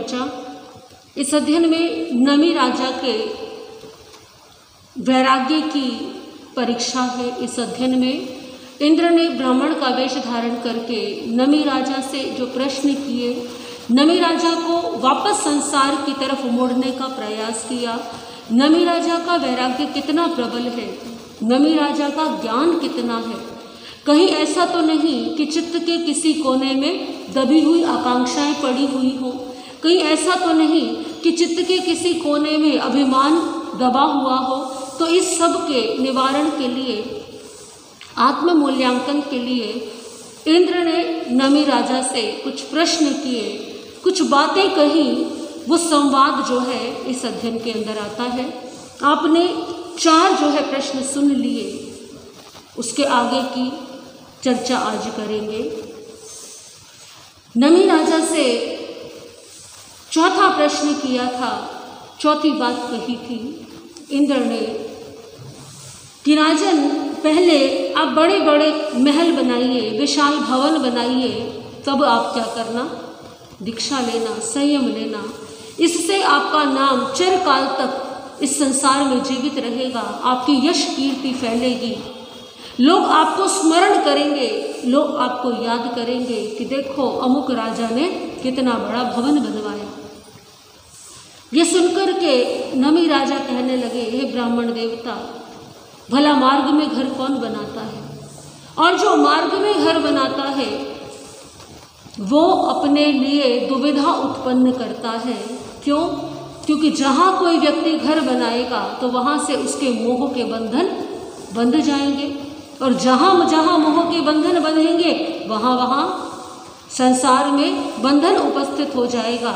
चर्चा। इस अध्ययन में नमी राजा के वैराग्य की परीक्षा है। इस अध्ययन में इंद्र ने ब्राह्मण का वेश धारण करके नमी राजा से जो प्रश्न किए, नमी राजा को वापस संसार की तरफ मोड़ने का प्रयास किया। नमी राजा का वैराग्य कितना प्रबल है, नमी राजा का ज्ञान कितना है। कहीं ऐसा तो नहीं कि चित्त के किसी कोने में दबी हुई आकांक्षाएं पड़ी हुई हो, कहीं ऐसा तो नहीं कि चित्त के किसी कोने में अभिमान दबा हुआ हो। तो इस सब के निवारण के लिए, आत्म मूल्यांकन के लिए इंद्र ने नमी राजा से कुछ प्रश्न किए, कुछ बातें कही। वो संवाद जो है इस अध्ययन के अंदर आता है। आपने 4 जो है प्रश्न सुन लिए, उसके आगे की चर्चा आज करेंगे। नमी राजा से चौथा प्रश्न किया था, चौथी बात कही थी इंद्र ने कि राजन, पहले आप बड़े बड़े महल बनाइए, विशाल भवन बनाइए, तब आप क्या करना, दीक्षा लेना, संयम लेना। इससे आपका नाम चिरकाल तक इस संसार में जीवित रहेगा, आपकी यश कीर्ति फैलेगी, लोग आपको स्मरण करेंगे, लोग आपको याद करेंगे कि देखो अमुक राजा ने कितना बड़ा भवन बनवाया। ये सुनकर के नमी राजा कहने लगे, हे ब्राह्मण देवता, भला मार्ग में घर कौन बनाता है? और जो मार्ग में घर बनाता है वो अपने लिए दुविधा उत्पन्न करता है। क्यों? क्योंकि जहाँ कोई व्यक्ति घर बनाएगा तो वहाँ से उसके मोह के बंधन बंध जाएंगे, और जहाँ जहाँ मोह के बंधन बंधेंगे वहाँ वहाँ संसार में बंधन उपस्थित हो जाएगा।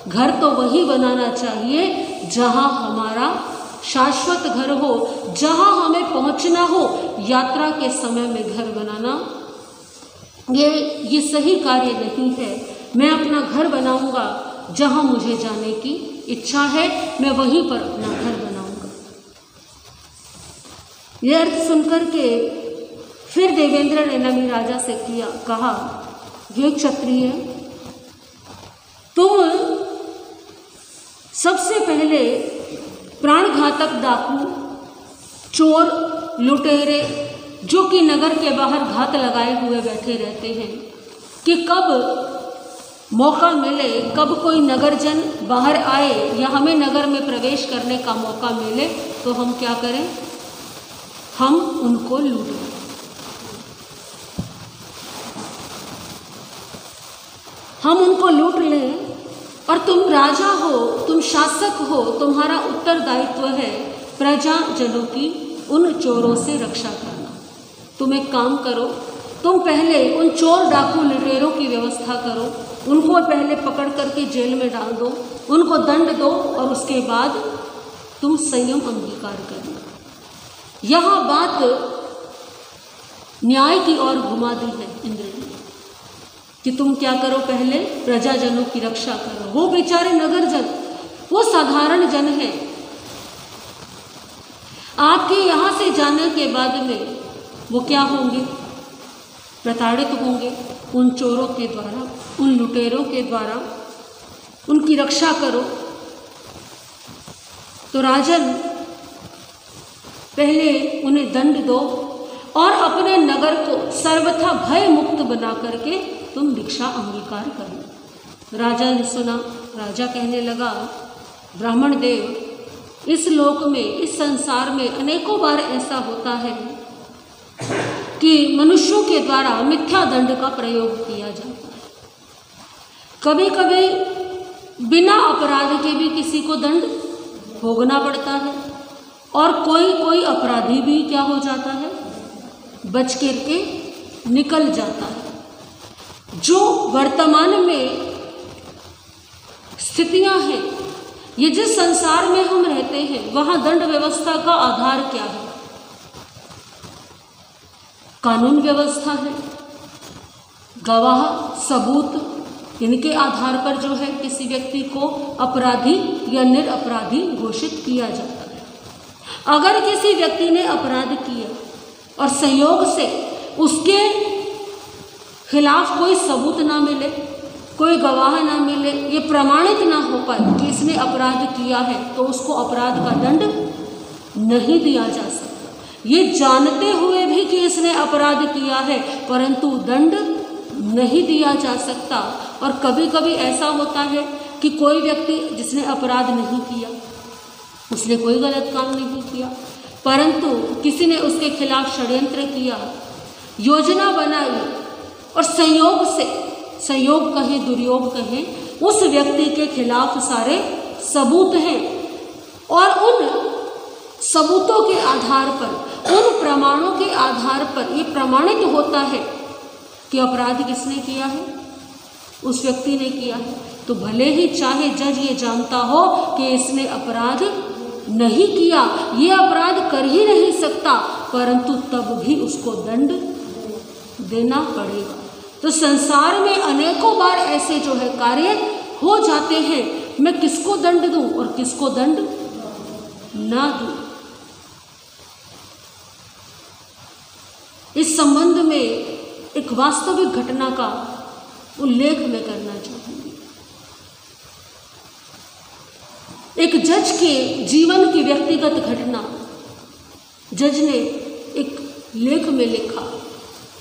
घर तो वही बनाना चाहिए जहाँ हमारा शाश्वत घर हो, जहाँ हमें पहुँचना हो। यात्रा के समय में घर बनाना ये सही कार्य नहीं है। मैं अपना घर बनाऊंगा जहाँ मुझे जाने की इच्छा है, मैं वहीं पर अपना घर बनाऊंगा। ये अर्थ सुनकर के फिर देवेंद्र ने नमी राजा से कहा, ये क्षत्रिय, तुम सबसे पहले प्राणघातक डाकू, चोर, लुटेरे जो कि नगर के बाहर घात लगाए हुए बैठे रहते हैं कि कब मौका मिले, कब कोई नगरजन बाहर आए या हमें नगर में प्रवेश करने का मौका मिले तो हम क्या करें, हम उनको लूटें। हम उनको लूट लें। और तुम राजा हो, तुम शासक हो, तुम्हारा उत्तरदायित्व है प्रजाजनों की उन चोरों से रक्षा करना। तुम एक काम करो, तुम पहले उन चोर डाकू लुटेरों की व्यवस्था करो, उनको पहले पकड़ करके जेल में डाल दो, उनको दंड दो, और उसके बाद तुम संयम अंगीकार करना। यह बात न्याय की ओर घुमा दी है इंद्र ने कि तुम क्या करो, पहले प्रजाजनों की रक्षा करो। वो बेचारे नगरजन, वो साधारण जन है, आपके यहाँ से जाने के बाद में वो क्या होंगे, प्रताड़ित होंगे उन चोरों के द्वारा, उन लुटेरों के द्वारा। उनकी रक्षा करो। तो राजन, पहले उन्हें दंड दो और अपने नगर को सर्वथा भय मुक्त बना करके तुम दीक्षा अंगीकार करो। राजा ने सुना। राजा कहने लगा, ब्राह्मण देव, इस लोक में, इस संसार में अनेकों बार ऐसा होता है कि मनुष्यों के द्वारा मिथ्या दंड का प्रयोग किया जाता है। कभी कभी बिना अपराध के भी किसी को दंड भोगना पड़ता है, और कोई अपराधी भी क्या हो जाता है, बच करके निकल जाता है। जो वर्तमान में स्थितियां हैं, ये जिस संसार में हम रहते हैं, वहाँ दंड व्यवस्था का आधार क्या है? कानून व्यवस्था है, गवाह, सबूत, इनके आधार पर जो है किसी व्यक्ति को अपराधी या निरपराधी घोषित किया जाता है। अगर किसी व्यक्ति ने अपराध किया और संयोग से उसके खिलाफ कोई सबूत ना मिले, कोई गवाह ना मिले, ये प्रमाणित ना हो पाए कि इसने अपराध किया है, तो उसको अपराध का दंड नहीं दिया जा सकता। ये जानते हुए भी कि इसने अपराध किया है परंतु दंड नहीं दिया जा सकता। और कभी कभी ऐसा होता है कि कोई व्यक्ति जिसने अपराध नहीं किया, उसने कोई गलत काम नहीं किया, परंतु किसी ने उसके खिलाफ षड्यंत्र किया, योजना बनाई और संयोग से, संयोग कहें दुर्योग कहें, उस व्यक्ति के खिलाफ सारे सबूत हैं और उन सबूतों के आधार पर, उन प्रमाणों के आधार पर ये प्रमाणित होता है कि अपराध किसने किया है, उस व्यक्ति ने किया है, तो भले ही चाहे जज ये जानता हो कि इसने अपराध नहीं किया, ये अपराध कर ही नहीं सकता, परंतु तब भी उसको दंड देना पड़ेगा। तो संसार में अनेकों बार ऐसे जो है कार्य हो जाते हैं, मैं किसको दंड दूं और किसको दंड ना दूं। इस संबंध में एक वास्तविक घटना का उल्लेख मैं करना चाहूंगी। एक जज के जीवन की व्यक्तिगत घटना, जज ने एक लेख में लिखा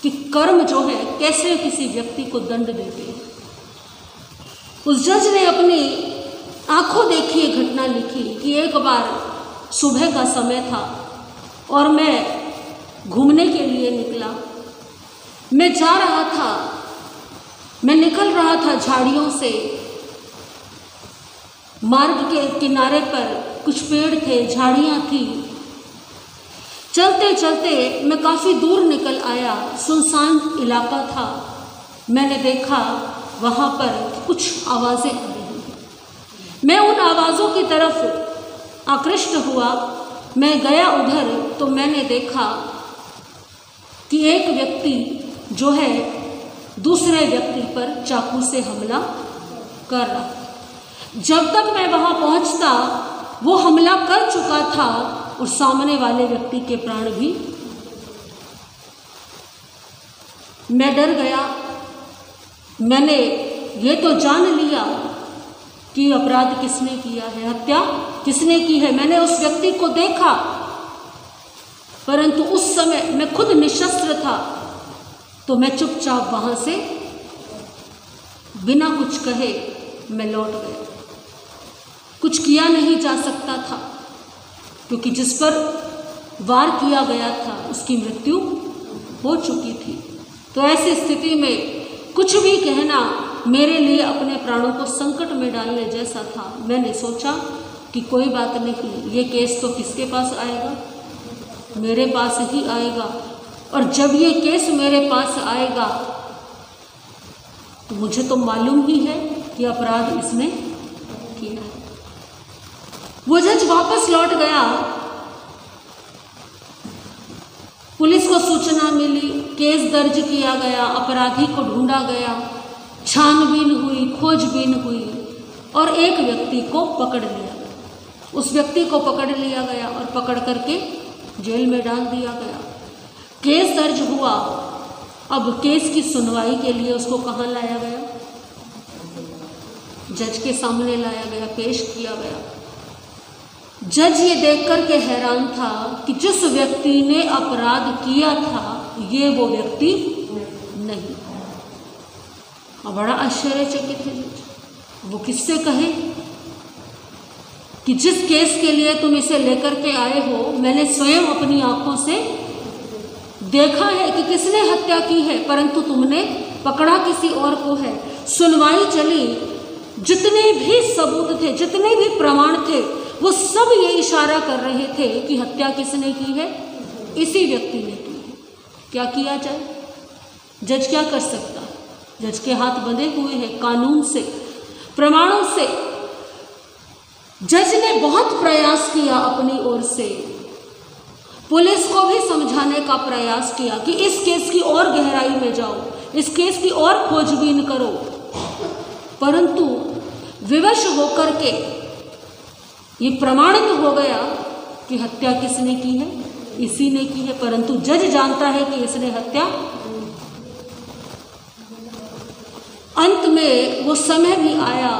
कि कर्म जो है कैसे किसी व्यक्ति को दंड देते हैं। उस जज ने अपनी आंखों देखी एक घटना लिखी कि एक बार सुबह का समय था और मैं घूमने के लिए निकला। मैं जा रहा था, मैं निकल रहा था झाड़ियों से, मार्ग के किनारे पर कुछ पेड़ थे, झाड़ियाँ थी। चलते चलते मैं काफ़ी दूर निकल आया, सुनसान इलाका था। मैंने देखा वहाँ पर कुछ आवाज़ें आ रही हैं। मैं उन आवाज़ों की तरफ आकृष्ट हुआ, मैं गया उधर तो मैंने देखा कि एक व्यक्ति जो है दूसरे व्यक्ति पर चाकू से हमला कर रहा। जब तक मैं वहाँ पहुँचता वो हमला कर चुका था और सामने वाले व्यक्ति के प्राण भी। मैं डर गया। मैंने ये तो जान लिया कि अपराध किसने किया है, हत्या किसने की है। मैंने उस व्यक्ति को देखा, परंतु उस समय मैं खुद निशस्त्र था, तो मैं चुपचाप वहाँ से बिना कुछ कहे मैं लौट गया। कुछ किया नहीं जा सकता था क्योंकि जिस पर वार किया गया था उसकी मृत्यु हो चुकी थी। तो ऐसी स्थिति में कुछ भी कहना मेरे लिए अपने प्राणों को संकट में डालने जैसा था। मैंने सोचा कि कोई बात नहीं, ये केस तो किसके पास आएगा, मेरे पास ही आएगा। और जब ये केस मेरे पास आएगा तो मुझे तो मालूम ही है कि अपराध इसने किया है। वो जज वापस लौट गया। पुलिस को सूचना मिली, केस दर्ज किया गया, अपराधी को ढूंढा गया, छानबीन हुई, खोजबीन हुई और एक व्यक्ति को पकड़ लिया गया। उस व्यक्ति को पकड़ लिया गया और पकड़ करके जेल में डाल दिया गया। केस दर्ज हुआ। अब केस की सुनवाई के लिए उसको कहाँ लाया गया? जज के सामने लाया गया, पेश किया गया। जज ये देख कर के हैरान था कि जिस व्यक्ति ने अपराध किया था ये वो व्यक्ति नहीं। और बड़ा आश्चर्यचकित है जज। वो किससे कहे कि जिस केस के लिए तुम इसे लेकर के आए हो, मैंने स्वयं अपनी आंखों से देखा है कि किसने हत्या की है, परंतु तुमने पकड़ा किसी और को है। सुनवाई चली, जितने भी सबूत थे, जितने भी प्रमाण थे, वो सब ये इशारा कर रहे थे कि हत्या किसने की है, इसी व्यक्ति ने की है। क्या किया जाए? जज क्या कर सकता है? जज के हाथ बंधे हुए हैं कानून से, प्रमाणों से। जज ने बहुत प्रयास किया अपनी ओर से, पुलिस को भी समझाने का प्रयास किया कि इस केस की और गहराई में जाओ, इस केस की और खोजबीन करो, परंतु विवश होकर के ये प्रमाणित हो गया कि हत्या किसने की है, इसी ने की है। परंतु जज जानता है कि इसने हत्या। अंत में वो समय भी आया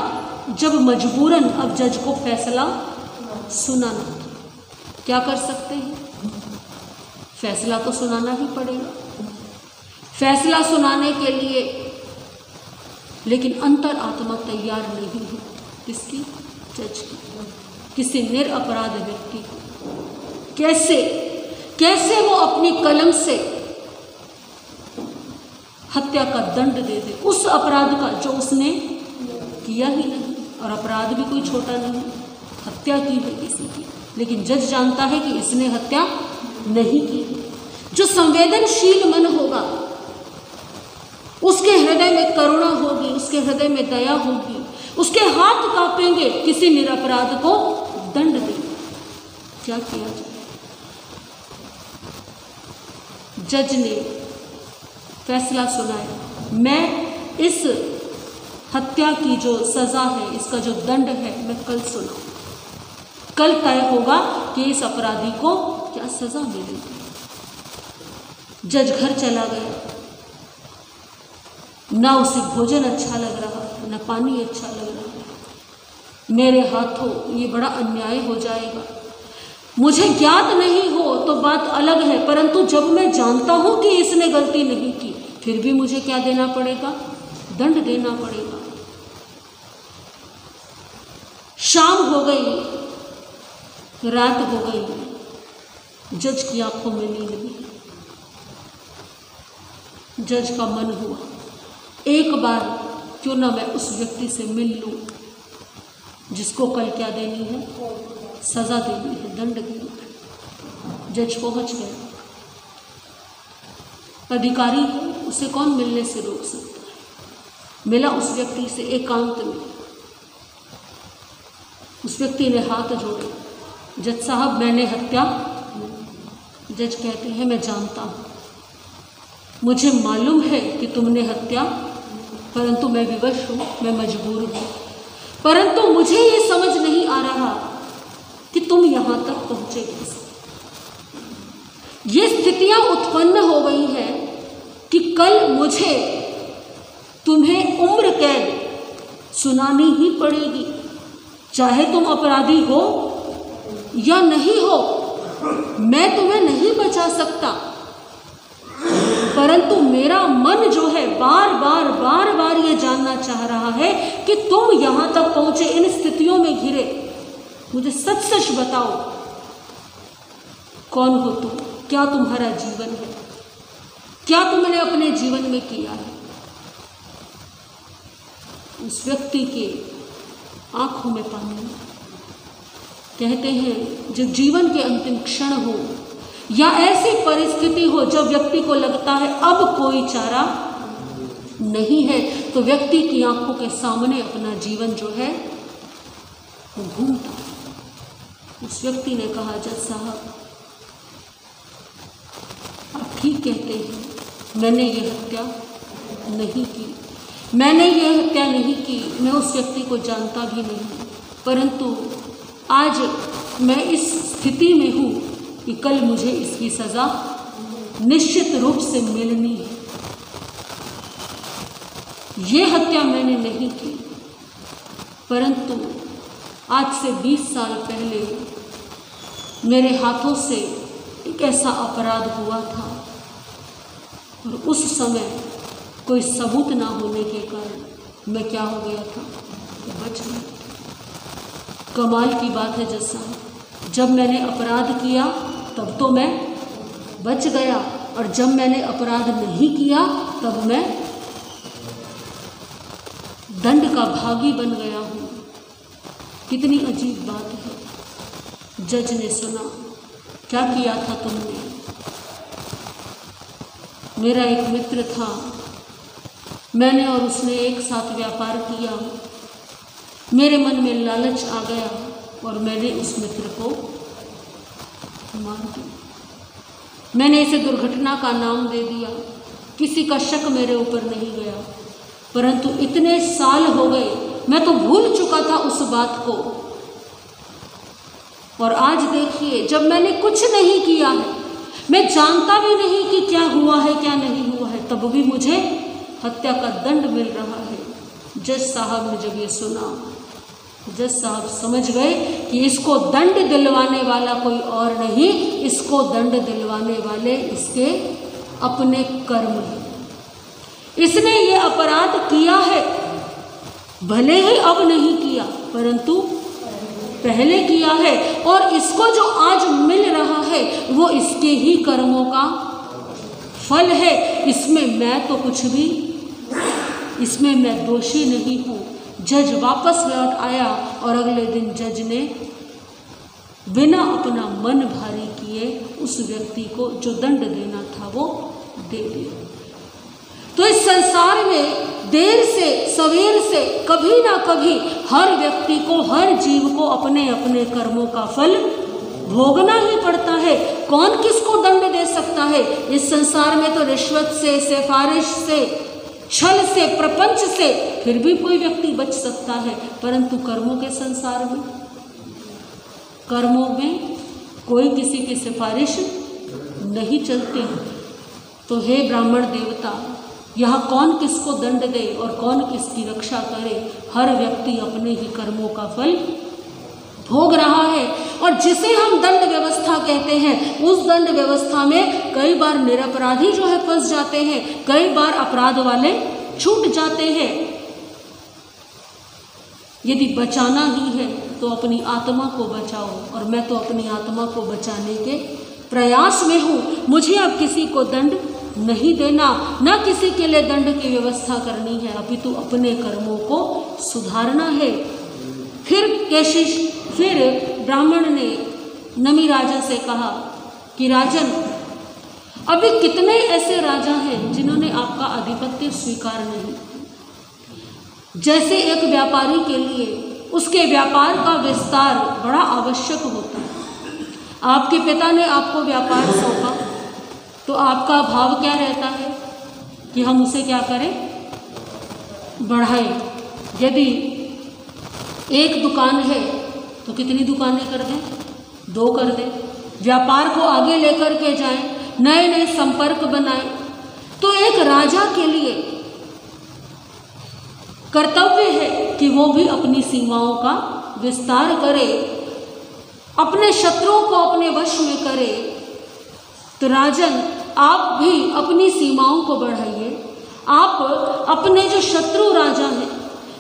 जब मजबूरन अब जज को फैसला सुनाना था। क्या कर सकते हैं, फैसला तो सुनाना ही पड़ेगा। फैसला सुनाने के लिए लेकिन अंतर आत्मा तैयार नहीं है। किसकी? जज की। किसी निरपराध व्यक्ति को कैसे वो अपनी कलम से हत्या का दंड दे दे, उस अपराध का जो उसने किया ही नहीं। और अपराध भी कोई छोटा नहीं, हत्या की है किसी की, लेकिन जज जानता है कि इसने हत्या नहीं की। जो संवेदनशील मन होगा उसके हृदय में करुणा होगी, उसके हृदय में दया होगी, उसके हाथ कांपेंगे किसी निरपराध को दंड दे। क्या किया जाए? जज ने फैसला सुनाया, मैं इस हत्या की जो सजा है, इसका जो दंड है, मैं कल सुनाऊं। कल तय होगा कि इस अपराधी को क्या सजा मिलेगी। जज घर चला गया। ना उसे भोजन अच्छा लग रहा, ना पानी अच्छा लग रहा। मेरे हाथों ये बड़ा अन्याय हो जाएगा। मुझे ज्ञात नहीं हो तो बात अलग है, परंतु जब मैं जानता हूं कि इसने गलती नहीं की, फिर भी मुझे क्या देना पड़ेगा? दंड देना पड़ेगा। शाम हो गई, रात हो गई, जज की आंखों में नींद नहीं। जज का मन हुआ, एक बार क्यों ना मैं उस व्यक्ति से मिल लूं जिसको कल क्या देनी है? सजा देनी है, दंड देनी है। जज पहुंच गया। अधिकारी है, उसे कौन मिलने से रोक सकता है। मिला उस व्यक्ति से एकांत में। उस व्यक्ति ने हाथ जोड़े, जज साहब मैंने हत्या। जज कहते हैं मैं जानता हूं, मुझे मालूम है कि तुमने हत्या, परंतु मैं विवश हूं, मैं मजबूर हूं। परंतु मुझे ये समझ नहीं आ रहा कि तुम यहां तक पहुंचे कैसे। ये स्थितियां उत्पन्न हो गई हैं कि कल मुझे तुम्हें उम्र कैद सुनानी ही पड़ेगी, चाहे तुम अपराधी हो या नहीं हो। मैं तुम्हें नहीं बचा सकता, परंतु मेरा मन जो है बार बार ये जानना चाह रहा है कि तुम यहां तक पहुंचे, इन स्थितियों में घिरे। मुझे सच सच बताओ, कौन हो तुम? क्या तुम्हारा जीवन है? क्या तुमने अपने जीवन में किया है? उस व्यक्ति के आंखों में पानी। कहते हैं जब जीवन के अंतिम क्षण हो या ऐसी परिस्थिति हो जब व्यक्ति को लगता है अब कोई चारा नहीं है, तो व्यक्ति की आंखों के सामने अपना जीवन जो है वो घूमता है। उस व्यक्ति ने कहा, जज साहब आप ठीक कहते हैं, मैंने ये हत्या नहीं की, मैंने ये हत्या नहीं की, मैं उस व्यक्ति को जानता भी नहीं, परंतु आज मैं इस स्थिति में हूँ कि कल मुझे इसकी सज़ा निश्चित रूप से मिलनी है। ये हत्या मैंने नहीं की, परंतु आज से 20 साल पहले मेरे हाथों से एक ऐसा अपराध हुआ था और उस समय कोई सबूत ना होने के कारण मैं क्या हो गया था, बच गया। कमाल की बात है जज साहब, जब मैंने अपराध किया तब तो मैं बच गया, और जब मैंने अपराध नहीं किया तब मैं दंड का भागी बन गया हूँ। कितनी अजीब बात है। जज ने सुना, क्या किया था तुमने? मेरा एक मित्र था, मैंने और उसने एक साथ व्यापार किया। मेरे मन में लालच आ गया और मैंने उस मित्र को मार दिया। मैंने इसे दुर्घटना का नाम दे दिया, किसी का शक मेरे ऊपर नहीं गया, परंतु इतने साल हो गए मैं तो भूल चुका था उस बात को। और आज देखिए, जब मैंने कुछ नहीं किया है, मैं जानता भी नहीं कि क्या हुआ है क्या नहीं हुआ है, तब भी मुझे हत्या का दंड मिल रहा है। जज साहब ने जब ये सुना, जज साहब समझ गए कि इसको दंड दिलवाने वाला कोई और नहीं, इसको दंड दिलवाने वाले इसके अपने कर्म हैं। इसने ये अपराध किया है, भले ही अब नहीं किया परंतु पहले किया है, और इसको जो आज मिल रहा है वो इसके ही कर्मों का फल है। इसमें मैं तो कुछ भी, इसमें मैं दोषी नहीं हूँ। जज वापस लौट आया और अगले दिन जज ने बिना अपना मन भारी किए उस व्यक्ति को जो दंड देना था वो दे दिया। तो इस संसार में देर से सवेर से कभी ना कभी हर व्यक्ति को, हर जीव को अपने अपने कर्मों का फल भोगना ही पड़ता है। कौन किसको दंड दे सकता है? इस संसार में तो रिश्वत से, सिफारिश से, छल से, प्रपंच से फिर भी कोई व्यक्ति बच सकता है, परंतु कर्मों के संसार में, कर्मों में कोई किसी की सिफारिश नहीं चलती। तो हे ब्राह्मण देवता, यहाँ कौन किसको दंड दे और कौन किसकी रक्षा करे? हर व्यक्ति अपने ही कर्मों का फल भोग रहा है। और जिसे हम दंड व्यवस्था कहते हैं, उस दंड व्यवस्था में कई बार निरपराधी जो है फंस जाते हैं, कई बार अपराध वाले छूट जाते हैं। यदि बचाना ही है तो अपनी आत्मा को बचाओ, और मैं तो अपनी आत्मा को बचाने के प्रयास में हूँ। मुझे अब किसी को दंड नहीं देना, ना किसी के लिए दंड की व्यवस्था करनी है, अपितु अपने कर्मों को सुधारना है। फिर ब्राह्मण ने नमी राजा से कहा कि राजन, अभी कितने ऐसे राजा हैं जिन्होंने आपका आधिपत्य स्वीकार नहीं किया। जैसे एक व्यापारी के लिए उसके व्यापार का विस्तार बड़ा आवश्यक होता है। आपके पिता ने आपको व्यापार सौंपा तो आपका भाव क्या रहता है कि हम उसे क्या करें? बढ़ाएं। यदि एक दुकान है तो कितनी दुकानें कर दें? 2 कर दें। व्यापार को आगे लेकर के जाएं, नए नए संपर्क बनाएं। तो एक राजा के लिए कर्तव्य है कि वो भी अपनी सीमाओं का विस्तार करे, अपने शत्रुओं को अपने वश में करे। तो राजन, आप भी अपनी सीमाओं को बढ़ाइए। आप अपने जो शत्रु राजा हैं,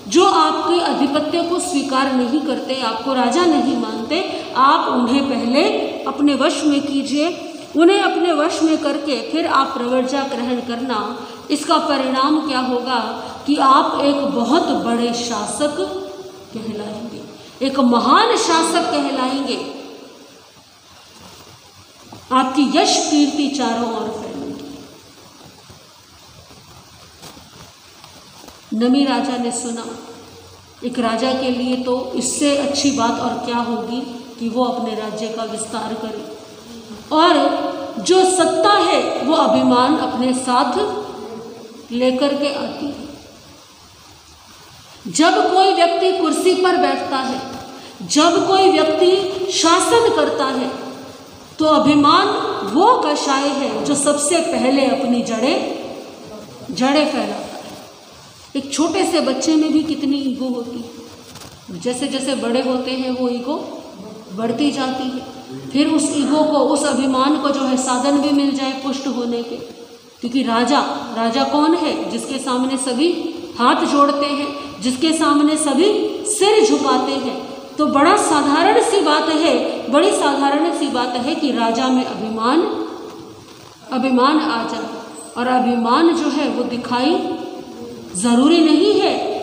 जो आपके आधिपत्य को स्वीकार नहीं करते, आपको राजा नहीं मानते, आप उन्हें पहले अपने वश में कीजिए। उन्हें अपने वश में करके फिर आप प्रवर्जा ग्रहण करना। इसका परिणाम क्या होगा कि आप एक बहुत बड़े शासक कहलाएंगे, एक महान शासक कहलाएंगे। आपकी यश कीर्ति चारों ओर फैलेगी। नमी राजा ने सुना, एक राजा के लिए तो इससे अच्छी बात और क्या होगी कि वो अपने राज्य का विस्तार करे, और जो सत्ता है वो अभिमान अपने साथ लेकर के आती है। जब कोई व्यक्ति कुर्सी पर बैठता है, जब कोई व्यक्ति शासन करता है, तो अभिमान वो कषाय है जो सबसे पहले अपनी जड़ें फैलाता है। एक छोटे से बच्चे में भी कितनी ईगो होती है, जैसे जैसे बड़े होते हैं वो ईगो बढ़ती जाती है। फिर उस ईगो को, उस अभिमान को जो है साधन भी मिल जाए पुष्ट होने के। क्योंकि राजा कौन है? जिसके सामने सभी हाथ जोड़ते हैं, जिसके सामने सभी सिर झुकाते हैं। तो बड़ी साधारण सी बात है कि राजा में अभिमान आ जाए। और अभिमान जो है वो दिखाई, ज़रूरी नहीं है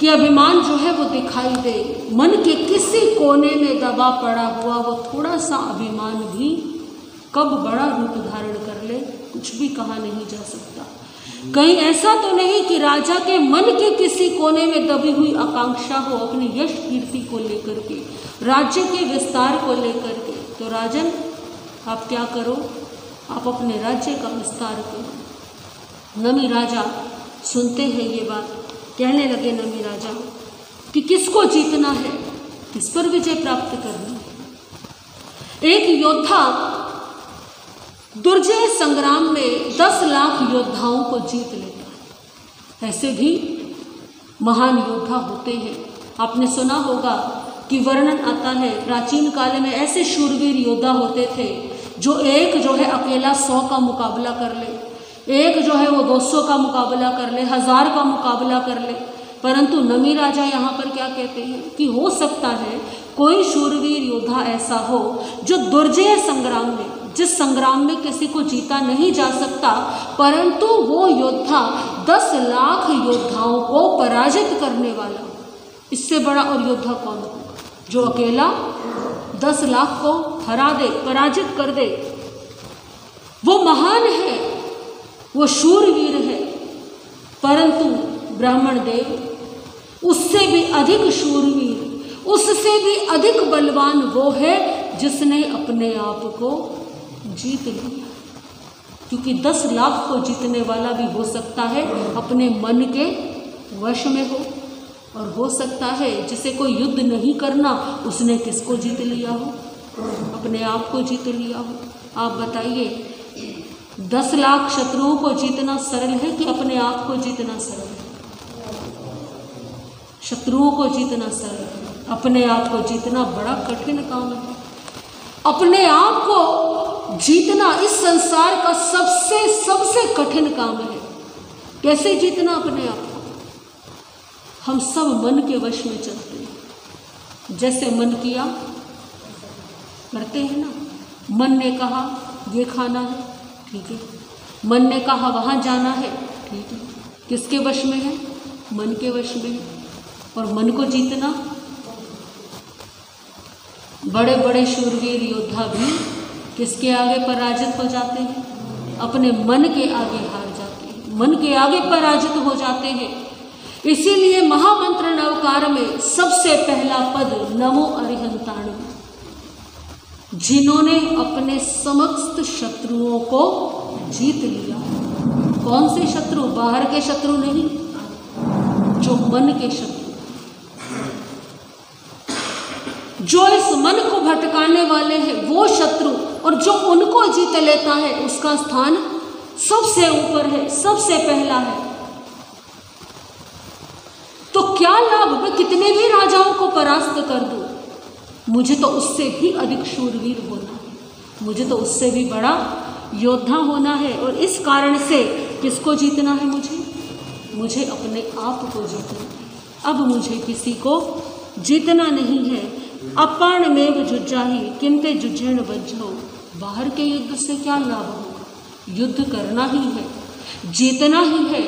कि अभिमान जो है वो दिखाई दे। मन के किसी कोने में दबा पड़ा हुआ वो थोड़ा सा अभिमान भी कब बड़ा रूप धारण कर ले, कुछ भी कहा नहीं जा सकता। कहीं ऐसा तो नहीं कि राजा के मन के किसी कोने में दबी हुई आकांक्षा हो अपनी यश कीर्ति को लेकर के, राज्य के विस्तार को लेकर के। तो राजन, आप क्या करो? आप अपने राज्य का विस्तार करो। नमी राजा सुनते हैं ये बात, कहने लगे नमी राजा कि किसको जीतना है, किस पर विजय प्राप्त करनी है। एक योद्धा दुर्जय संग्राम में 10 लाख योद्धाओं को जीत लेता है। ऐसे भी महान योद्धा होते हैं। आपने सुना होगा कि वर्णन आता है प्राचीन काल में ऐसे शूरवीर योद्धा होते थे जो एक जो है अकेला 100 का मुकाबला कर ले, एक जो है वो 200 का मुकाबला कर ले, 1000 का मुकाबला कर ले। परंतु नमी राजा यहाँ पर क्या कहते हैं कि हो सकता है कोई शूरवीर योद्धा ऐसा हो जो दुर्जय संग्राम में, जिस संग्राम में किसी को जीता नहीं जा सकता, परंतु वो योद्धा 10 लाख योद्धाओं को पराजित करने वाला। इससे बड़ा और योद्धा कौन होगा जो अकेला 10 लाख को हरा दे, पराजित कर दे। वो महान है, वो शूरवीर है। परंतु ब्राह्मण देव उससे भी अधिक शूरवीर, उससे भी अधिक बलवान वो है जिसने अपने आप को जीत लिया। क्योंकि 10 लाख को जीतने वाला भी हो सकता है अपने मन के वश में हो, और हो सकता है जिसे कोई युद्ध नहीं करना उसने किसको जीत लिया हो, अपने आप को जीत लिया हो। आप बताइए 10 लाख शत्रुओं को जीतना सरल है कि अपने आप को जीतना सरल है? शत्रुओं को जीतना सरल है, अपने आप को जीतना बड़ा कठिन काम है। अपने आप को जीतना इस संसार का सबसे कठिन काम है। कैसे जीतना अपने आप को? हम सब मन के वश में चलते हैं। जैसे मन किया करते हैं ना। मन ने कहा ये खाना है, ठीक है। मन ने कहा वहाँ जाना है, ठीक है। किसके वश में है? मन के वश में है। और मन को जीतना, बड़े बड़े शूरवीर योद्धा भी किसके आगे पराजित हो जाते हैं? अपने मन के आगे हार जाते हैं, मन के आगे पराजित हो जाते हैं। इसीलिए महामंत्र नवकार में सबसे पहला पद नमो अरिहंताण, जिन्होंने अपने समस्त शत्रुओं को जीत लिया। कौन से शत्रु? बाहर के शत्रु नहीं, जो मन के शत्रु, जो इस मन को भटकाने वाले हैं वो शत्रु, और जो उनको जीत लेता है उसका स्थान सबसे ऊपर है, सबसे पहला है। तो क्या लाभ, मैं कितने भी राजाओं को परास्त कर दूं, मुझे तो उससे भी अधिक शूरवीर होना है, मुझे तो उससे भी बड़ा योद्धा होना है। और इस कारण से किसको जीतना है? मुझे अपने आप को जीतना है। अब मुझे किसी को जीतना नहीं है। अपान मेव जुज्जाहि किंते जुझेण बज्झो, बाहर के युद्ध से क्या लाभ होगा? युद्ध करना ही है, जीतना ही है,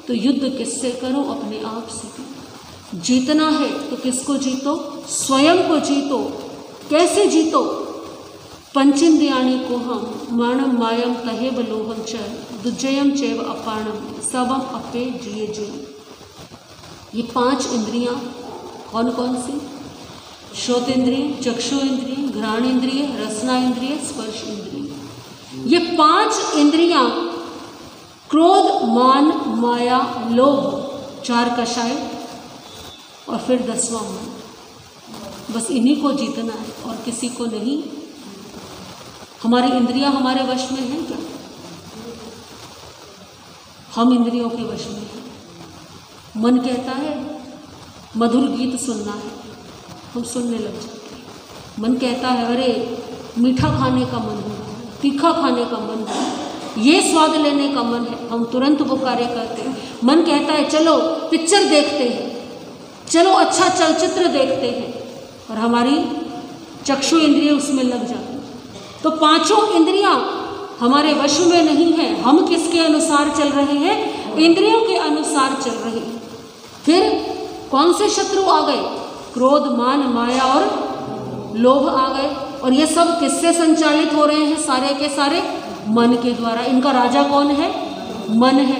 तो युद्ध किससे करो? अपने आप से करो। जीतना है तो किसको जीतो? स्वयं को जीतो। कैसे जीतो? पंचेन्द्रियाणि को हम माणम मायम तहेब लोहम च दुज्जयम चैव अपाणम सबम अपे जिये जिये। ये 5 इंद्रियां कौन कौन सी? श्रोतेंद्रिय, चक्षु इंद्रिय, घ्राण इंद्रिय, रसना इंद्रिय, स्पर्श इंद्रिय। ये 5 इंद्रियां क्रोध, मान, माया, लोभ, 4 कषाय और फिर 10वां मन। बस इन्हीं को जीतना है और किसी को नहीं। हमारी इंद्रियां हमारे वश में हैं क्या? हम इंद्रियों के वश में हैं। मन कहता है मधुर गीत सुनना है, हम सुनने लग जाते हैं। मन कहता है अरे मीठा खाने का मन हो रहा है, तीखा खाने का मन है, ये स्वाद लेने का मन है, हम तुरंत वो कार्य करते हैं। मन कहता है चलो पिक्चर देखते हैं, चलो अच्छा चलचित्र देखते हैं, और हमारी चक्षु इंद्रिय उसमें लग जाती है। तो 5 इंद्रियां हमारे वश में नहीं है। हम किसके अनुसार चल रहे हैं? इंद्रियों के अनुसार चल रहे हैं। फिर कौन से शत्रु आ गए? क्रोध, मान, माया और लोभ आ गए। और ये सब किससे संचालित हो रहे हैं? सारे के सारे मन के द्वारा। इनका राजा कौन है? मन है।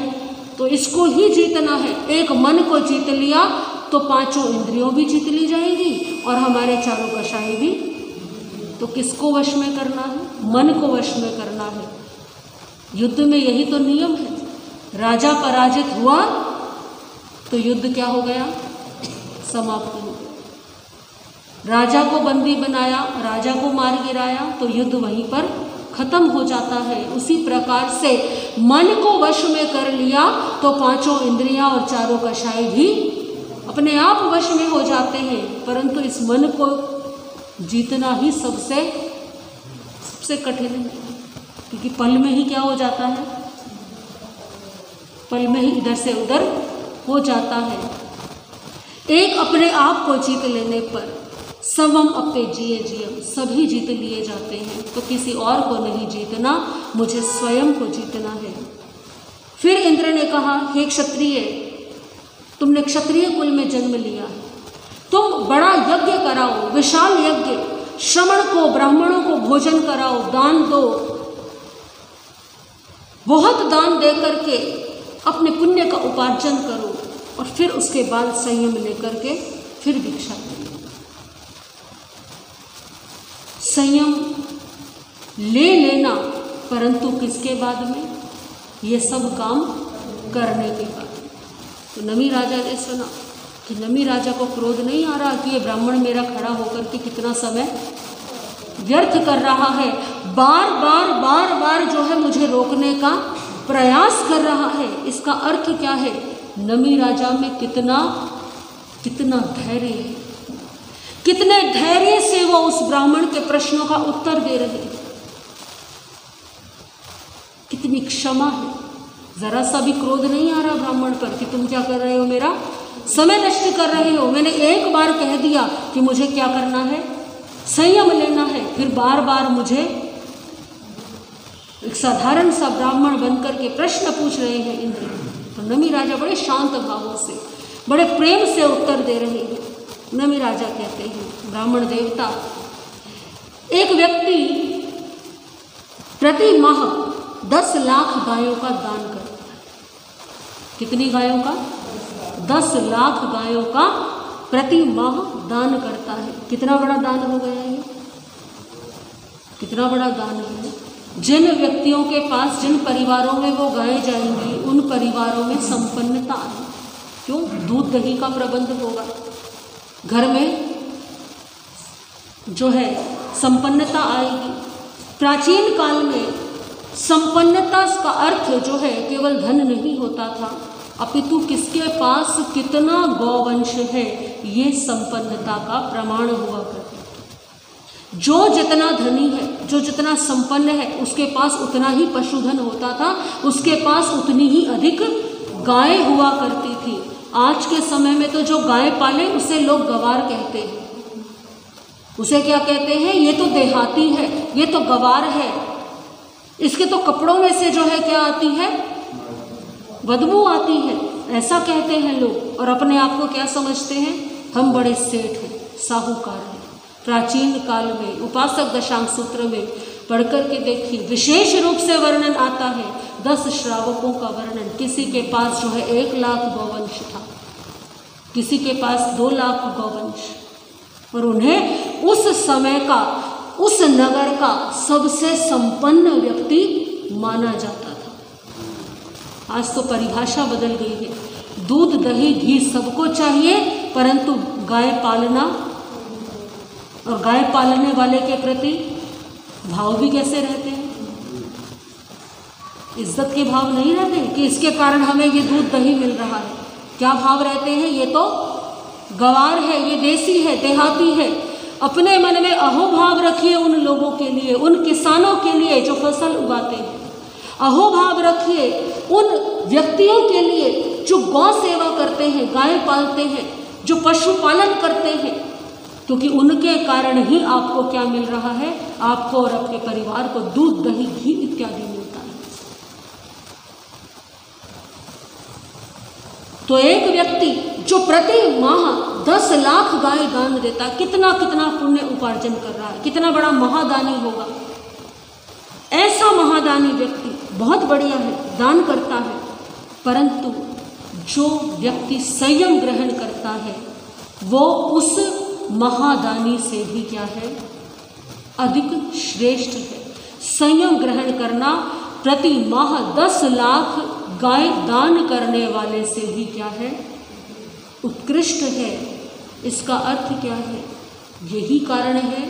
तो इसको ही जीतना है। एक मन को जीत लिया तो 5 इंद्रियों भी जीत ली जाएगी और हमारे 4 कषाय भी। तो किसको वश में करना है? मन को वश में करना है। युद्ध में यही तो नियम है। राजा पराजित हुआ तो युद्ध क्या हो गया? समाप्त हो गया। राजा को बंदी बनाया, राजा को मार गिराया तो युद्ध वहीं पर खत्म हो जाता है। उसी प्रकार से मन को वश में कर लिया तो पांचों इंद्रियां और चारों कषाय भी अपने आप वश में हो जाते हैं। परंतु इस मन को जीतना ही सबसे कठिन है, क्योंकि पल में ही क्या हो जाता है, पल में ही इधर से उधर हो जाता है। एक अपने आप को जीत लेने पर स्वम अपे जिए जियम, सभी जीत लिए जाते हैं। तो किसी और को नहीं जीतना, मुझे स्वयं को जीतना है। फिर इंद्र ने कहा, हे क्षत्रिय, तुमने क्षत्रिय कुल में जन्म लिया है, तुम बड़ा यज्ञ कराओ, विशाल यज्ञ, श्रमण को ब्राह्मणों को भोजन कराओ, दान दो, बहुत दान दे करके अपने पुण्य का उपार्जन करो और फिर उसके बाद संयम लेकर के फिर भिक्षा करो। संयम ले लेना, परंतु किसके बाद में, ये सब काम करने के बाद। तो नमी राजा ने सुना कि नमी राजा को क्रोध नहीं आ रहा कि ये ब्राह्मण मेरा खड़ा होकर के कितना समय व्यर्थ कर रहा है, बार बार जो है मुझे रोकने का प्रयास कर रहा है। इसका अर्थ क्या है, नमी राजा में कितना धैर्य है, कितने धैर्य से वो उस ब्राह्मण के प्रश्नों का उत्तर दे रहे हैं, कितनी क्षमा है। जरा सा भी क्रोध नहीं आ रहा ब्राह्मण पर कि तुम क्या कर रहे हो, मेरा समय नष्ट कर रहे हो। मैंने एक बार कह दिया कि मुझे क्या करना है, संयम लेना है, फिर बार बार मुझे एक साधारण सा ब्राह्मण बनकर के प्रश्न पूछ रहे हैं इंद्र। तो नमी राजा बड़े शांत भावों से, बड़े प्रेम से उत्तर दे रहे हैं। नमी राजा कहते हैं, ब्राह्मण देवता, एक व्यक्ति प्रति माह 10 लाख गायों का दान करता है। कितनी गायों का? 10 लाख गायों का प्रति माह दान करता है। कितना बड़ा दान हो गया ये, कितना बड़ा दान है। जिन व्यक्तियों के पास, जिन परिवारों में वो गायें जाएंगी, उन परिवारों में संपन्नता आएगी। क्यों? दूध दही का प्रबंध होगा, घर में जो है संपन्नता आएगी। प्राचीन काल में संपन्नता का अर्थ जो है केवल धन नहीं होता था, अपितु किसके पास कितना गौवंश है, ये संपन्नता का प्रमाण हुआ करता था। जो जितना धनी है, जो जितना संपन्न है, उसके पास उतना ही पशुधन होता था, उसके पास उतनी ही अधिक गायें हुआ करती थी। आज के समय में तो जो गाय पाले उसे लोग गवार कहते हैं। उसे क्या कहते हैं? ये तो देहाती है, ये तो गवार है, इसके तो कपड़ों में से जो है क्या आती है, बदबू आती है, ऐसा कहते हैं लोग। और अपने आप को क्या समझते हैं? हम बड़े सेठ हैं, साहूकार हैं। प्राचीन काल में उपासक दशांग सूत्र में पढ़कर के देखिए, विशेष रूप से वर्णन आता है 10 श्रावकों का वर्णन। किसी के पास जो है 1 लाख गौवंश था, किसी के पास 2 लाख गौवंश, और उन्हें उस समय का, उस नगर का सबसे संपन्न व्यक्ति माना जाता था। आज तो परिभाषा बदल गई है, दूध दही घी सबको चाहिए, परंतु गाय पालना और गाय पालने वाले के प्रति भाव भी कैसे रहते हैं? इज्जत के भाव नहीं रहते कि इसके कारण हमें ये दूध दही मिल रहा है। क्या भाव रहते हैं? ये तो गवार है, ये देसी है, देहाती है। अपने मन में अहोभाव रखिए उन लोगों के लिए, उन किसानों के लिए जो फसल उगाते हैं। अहोभाव रखिए उन व्यक्तियों के लिए जो गौ सेवा करते हैं, गाय पालते हैं, जो पशुपालन करते हैं, क्योंकि उनके कारण ही आपको क्या मिल रहा है? आपको और आपके परिवार को दूध दही घी इत्यादि मिलता है। तो एक व्यक्ति जो प्रति माह 10 लाख गाय दान देता, कितना कितना पुण्य उपार्जन कर रहा है, कितना बड़ा महादानी होगा। ऐसा महादानी व्यक्ति बहुत बढ़िया है, दान करता है, परंतु जो व्यक्ति संयम ग्रहण करता है वो उस महादानी से भी क्या है? अधिक श्रेष्ठ है। संयम ग्रहण करना प्रति माह 10 लाख गाय दान करने वाले से भी क्या है? उत्कृष्ट है। इसका अर्थ क्या है? यही कारण है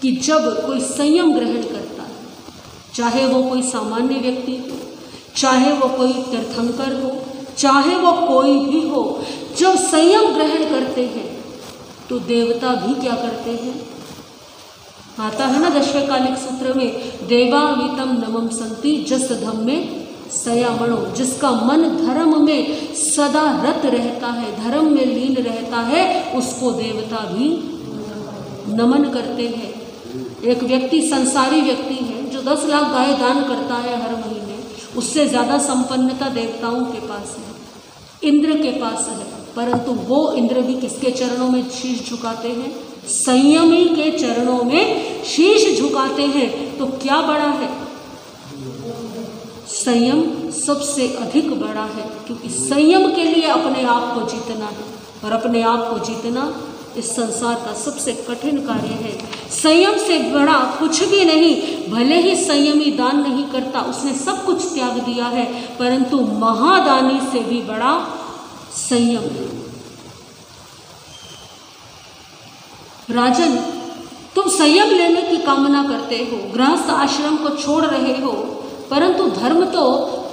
कि जब कोई संयम ग्रहण करता है, चाहे वो कोई सामान्य व्यक्ति हो, चाहे वो कोई तीर्थंकर हो, चाहे वो कोई भी हो, जब संयम ग्रहण करते हैं तो देवता भी क्या करते हैं? आता है ना दशवैकालिक सूत्र में, देवावितम नमम संति जस धम्मे संयमणो, जिसका मन धर्म में सदा रत रहता है, धर्म में लीन रहता है, उसको देवता भी नमन करते हैं। एक व्यक्ति संसारी व्यक्ति है जो 10 लाख गाय दान करता है हर महीने, उससे ज़्यादा संपन्नता देवताओं के पास है, इंद्र के पास है, परंतु वो इंद्र भी किसके चरणों में शीश झुकाते हैं? संयमी के चरणों में शीश झुकाते हैं। तो क्या बड़ा है? संयम सबसे अधिक बड़ा है, क्योंकि संयम के लिए अपने आप को जीतना है, और अपने आप को जीतना इस संसार का सबसे कठिन कार्य है। संयम से बड़ा कुछ भी नहीं। भले ही संयमी दान नहीं करता, उसने सब कुछ त्याग दिया है, परंतु महादानी से भी बड़ा संयम है। राजन, तुम संयम लेने की कामना करते हो, गृहस्थ आश्रम को छोड़ रहे हो, परंतु धर्म तो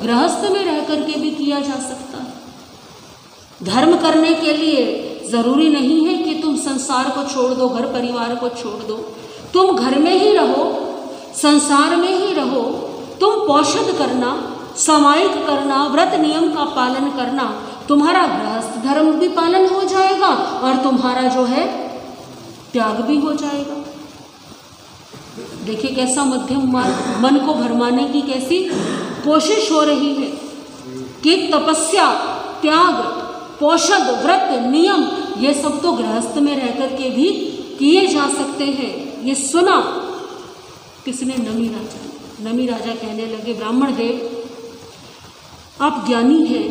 गृहस्थ में रह करके भी किया जा सकता है। धर्म करने के लिए जरूरी नहीं है कि तुम संसार को छोड़ दो, घर परिवार को छोड़ दो। तुम घर में ही रहो, संसार में ही रहो, तुम पौषध करना, सामायिक करना, व्रत नियम का पालन करना, तुम्हारा गृहस्थ धर्म भी पालन हो जाएगा और तुम्हारा जो है त्याग भी हो जाएगा। देखिए कैसा मध्यम मार्ग, मन को भरमाने की कैसी कोशिश हो रही है कि तपस्या, त्याग, पौषध, व्रत, नियम, ये सब तो गृहस्थ में रह करके भी किए जा सकते हैं। ये सुना किसने? नमी राजा। नमी राजा कहने लगे, ब्राह्मण देव, आप ज्ञानी हैं।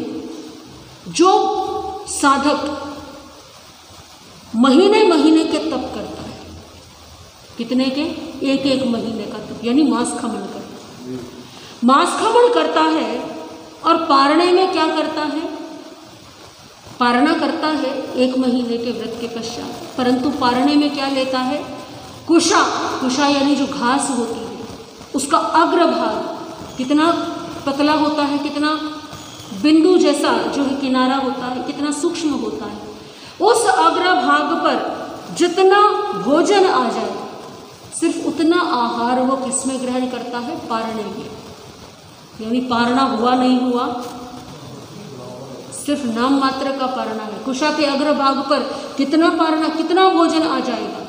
जो साधक महीने महीने के तप करता है, कितने के? एक महीने का तप, यानी मास खमन करता है। मास खमन करता है और पारणे में क्या करता है? पारणा करता है 1 महीने के व्रत के पश्चात, परंतु पारणे में क्या लेता है? कुशा। कुशा यानी जो घास होती है, उसका अग्रभाग कितना पतला होता है, कितना बिंदु जैसा जो है किनारा होता है, कितना सूक्ष्म होता है। उस अग्रभाग पर जितना भोजन आ जाए, सिर्फ उतना आहार वो किसमें ग्रहण करता है? पारणे में। यानी पारणा हुआ नहीं हुआ, सिर्फ नाम मात्र का पारणा है। कुशा के अग्रभाग पर कितना पारणा, कितना भोजन आ जाएगा,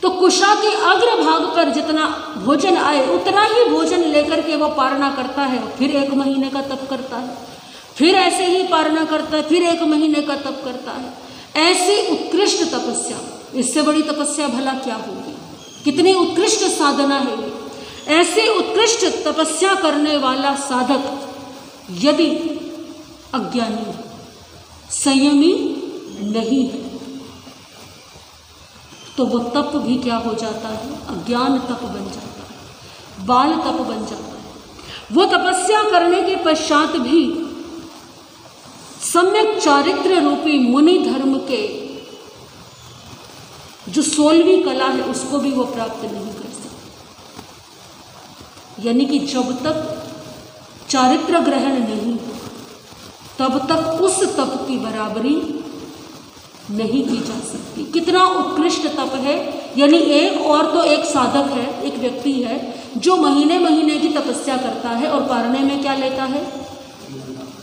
तो कुशा के अग्रभाग पर जितना भोजन आए उतना ही भोजन लेकर के वो पारणा करता है। फिर 1 महीने का तप करता है, फिर ऐसे ही पारणा करता है, फिर 1 महीने का तप करता है। ऐसी उत्कृष्ट तपस्या, इससे बड़ी तपस्या भला क्या होगी? कितनी उत्कृष्ट साधना है ये। ऐसी उत्कृष्ट तपस्या करने वाला साधक यदि अज्ञानी है, संयमी नहीं है, तो वो तप भी क्या हो जाता है? अज्ञान तप बन जाता है, बाल तप बन जाता है। वो तपस्या करने के पश्चात भी सम्यक चारित्र रूपी मुनि धर्म के जो 16वीं कला है उसको भी वो प्राप्त नहीं कर सकता। यानी कि जब तक चारित्र ग्रहण नहीं हो तब तक उस तप की बराबरी नहीं की जा सकती। कितना उत्कृष्ट तप है। यानी एक और तो एक साधक है, एक व्यक्ति है जो महीने महीने की तपस्या करता है और पारणे में क्या लेता है?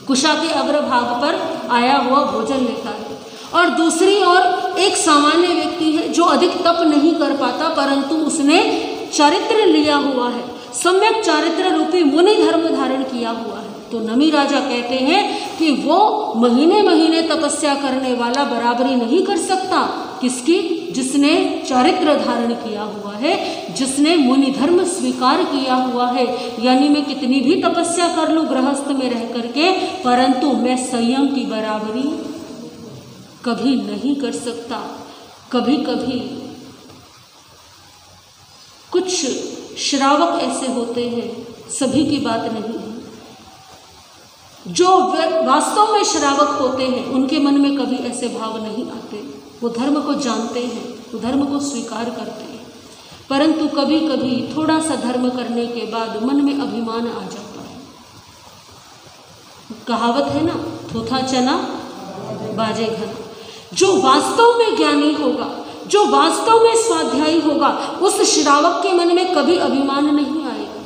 कुशा के अग्रभाग पर आया हुआ भोजन लेता है। और दूसरी ओर एक सामान्य व्यक्ति है जो अधिक तप नहीं कर पाता, परंतु उसने चारित्र लिया हुआ है, सम्यक चारित्र रूपी मुनि धर्म धारण किया हुआ है। तो नमी राजा कहते हैं कि वो महीने महीने तपस्या करने वाला बराबरी नहीं कर सकता। किसकी? जिसने चारित्र धारण किया हुआ है, जिसने मुनि धर्म स्वीकार किया हुआ है। यानी मैं कितनी भी तपस्या कर लूँ गृहस्थ में रह करके, परंतु मैं संयम की बराबरी कभी नहीं कर सकता। कभी कभी कुछ श्रावक ऐसे होते हैं, सभी की बात नहीं है, जो वास्तव में श्रावक होते हैं उनके मन में कभी ऐसे भाव नहीं आते। वो धर्म को जानते हैं, वो धर्म को स्वीकार करते हैं, परंतु कभी कभी थोड़ा सा धर्म करने के बाद मन में अभिमान आ जाता है। कहावत है ना, थोथा चना बाजे घना। जो वास्तव में ज्ञानी होगा, जो वास्तव में स्वाध्यायी होगा, उस श्रावक के मन में कभी अभिमान नहीं आएगा।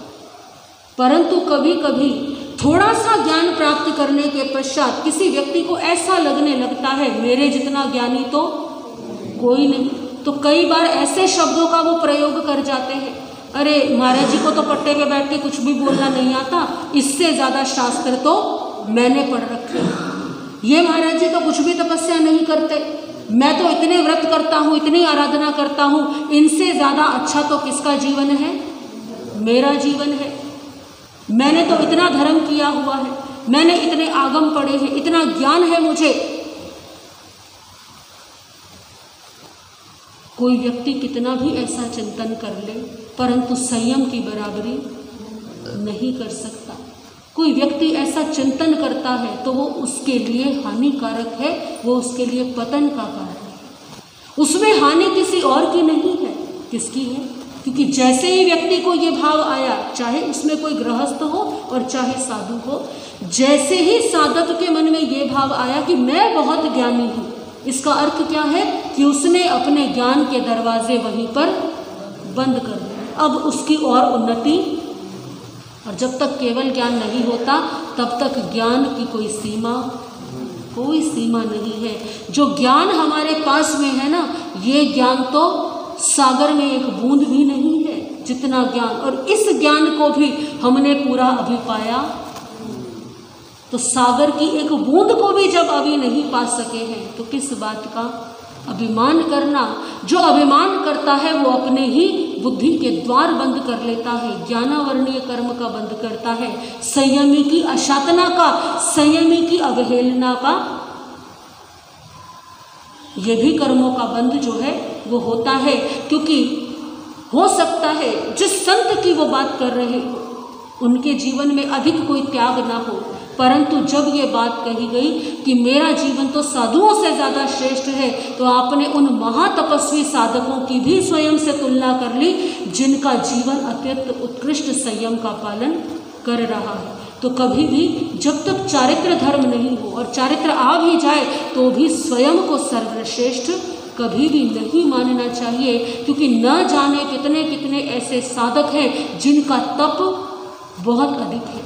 परंतु कभी कभी थोड़ा सा ज्ञान प्राप्त करने के पश्चात किसी व्यक्ति को ऐसा लगने लगता है मेरे जितना ज्ञानी तो कोई नहीं, तो कई बार ऐसे शब्दों का वो प्रयोग कर जाते हैं, अरे महाराज जी को तो पट्टे पे बैठ के कुछ भी बोलना नहीं आता, इससे ज़्यादा शास्त्र तो मैंने पढ़ रखे हैं। ये महाराज जी तो कुछ भी तपस्या नहीं करते, मैं तो इतने व्रत करता हूँ, इतनी आराधना करता हूँ, इनसे ज़्यादा अच्छा तो किसका जीवन है? मेरा जीवन है। मैंने तो इतना धर्म किया हुआ है, मैंने इतने आगम पढ़े हैं, इतना ज्ञान है मुझे। कोई व्यक्ति कितना भी ऐसा चिंतन कर ले, परंतु संयम की बराबरी नहीं कर सकता। कोई व्यक्ति ऐसा चिंतन करता है तो वो उसके लिए हानिकारक है, वो उसके लिए पतन का कारण है। उसमें हानि किसी और की नहीं है, किसकी है? क्योंकि जैसे ही व्यक्ति को ये भाव आया, चाहे उसमें कोई गृहस्थ हो और चाहे साधु हो, जैसे ही साधक के मन में ये भाव आया कि मैं बहुत ज्ञानी हूँ, इसका अर्थ क्या है कि उसने अपने ज्ञान के दरवाजे वहीं पर बंद कर दिए। अब उसकी और उन्नति, और जब तक केवल ज्ञान नहीं होता तब तक ज्ञान की कोई सीमा नहीं है। जो ज्ञान हमारे पास में है ना, ये ज्ञान तो सागर में एक बूंद भी नहीं है जितना ज्ञान, और इस ज्ञान को भी हमने पूरा अभी पाया, तो सागर की एक बूंद को भी जब अभी नहीं पा सके हैं तो किस बात का अभिमान करना। जो अभिमान करता है वो अपने ही बुद्धि के द्वार बंद कर लेता है, ज्ञानावरणीय कर्म का बंद करता है, संयमी की अशातना का, संयमी की अवहेलना का, ये भी कर्मों का बंध जो है वो होता है। क्योंकि हो सकता है जिस संत की वो बात कर रहे हो उनके जीवन में अधिक कोई त्याग ना हो, परंतु जब ये बात कही गई कि मेरा जीवन तो साधुओं से ज़्यादा श्रेष्ठ है, तो आपने उन महातपस्वी साधकों की भी स्वयं से तुलना कर ली जिनका जीवन अत्यंत उत्कृष्ट संयम का पालन कर रहा है। तो कभी भी जब तक चारित्र धर्म नहीं हो, और चारित्र आ भी जाए तो भी स्वयं को सर्वश्रेष्ठ कभी भी नहीं मानना चाहिए। क्योंकि न जाने कितने कितने ऐसे साधक हैं जिनका तप बहुत अधिक है,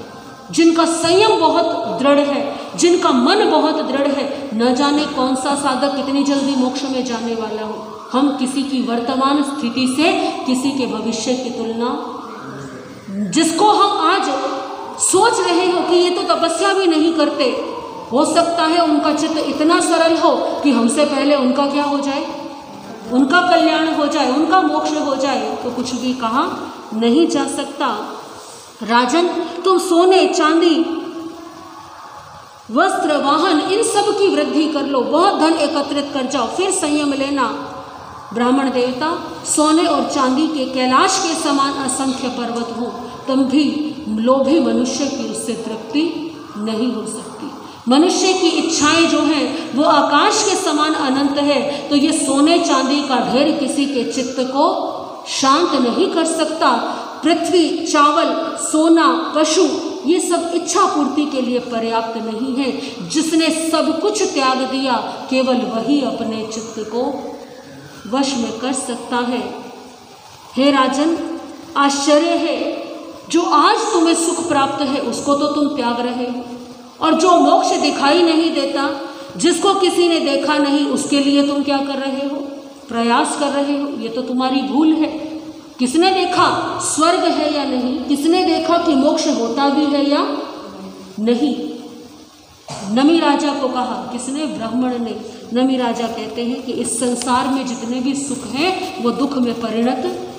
जिनका संयम बहुत दृढ़ है, जिनका मन बहुत दृढ़ है। न जाने कौन सा साधक कितनी जल्दी मोक्ष में जाने वाला हो। हम किसी की वर्तमान स्थिति से किसी के भविष्य की तुलना, जिसको हम आज सोच रहे हो कि ये तो तपस्या भी नहीं करते, हो सकता है उनका चित्त इतना सरल हो कि हमसे पहले उनका क्या हो जाए, उनका कल्याण हो जाए, उनका मोक्ष हो जाए, तो कुछ भी कहा नहीं जा सकता। राजन, तुम सोने, चांदी, वस्त्र, वाहन, इन सब की वृद्धि कर लो, बहुत धन एकत्रित कर जाओ, फिर संयम लेना। ब्राह्मण देवता सोने और चांदी के कैलाश के समान असंख्य पर्वत हो, तब भी लोभी मनुष्य की उससे तृप्ति नहीं हो सकती। मनुष्य की इच्छाएं जो हैं वो आकाश के समान अनंत है, तो ये सोने चांदी का ढेर किसी के चित्त को शांत नहीं कर सकता। पृथ्वी, चावल, सोना, पशु, ये सब इच्छा पूर्ति के लिए पर्याप्त नहीं है। जिसने सब कुछ त्याग दिया, केवल वही अपने चित्त को वश में कर सकता है। हे राजन, आश्चर्य है, जो आज तुम्हें सुख प्राप्त है उसको तो तुम त्याग रहे हो, और जो मोक्ष दिखाई नहीं देता, जिसको किसी ने देखा नहीं, उसके लिए तुम क्या कर रहे हो? प्रयास कर रहे हो। ये तो तुम्हारी भूल है। किसने देखा स्वर्ग है या नहीं? किसने देखा कि मोक्ष होता भी है या नहीं? नमी राजा को कहा, किसने? ब्राह्मण ने। नमी राजा कहते हैं कि इस संसार में जितने भी सुख हैं वो दुख में परिणत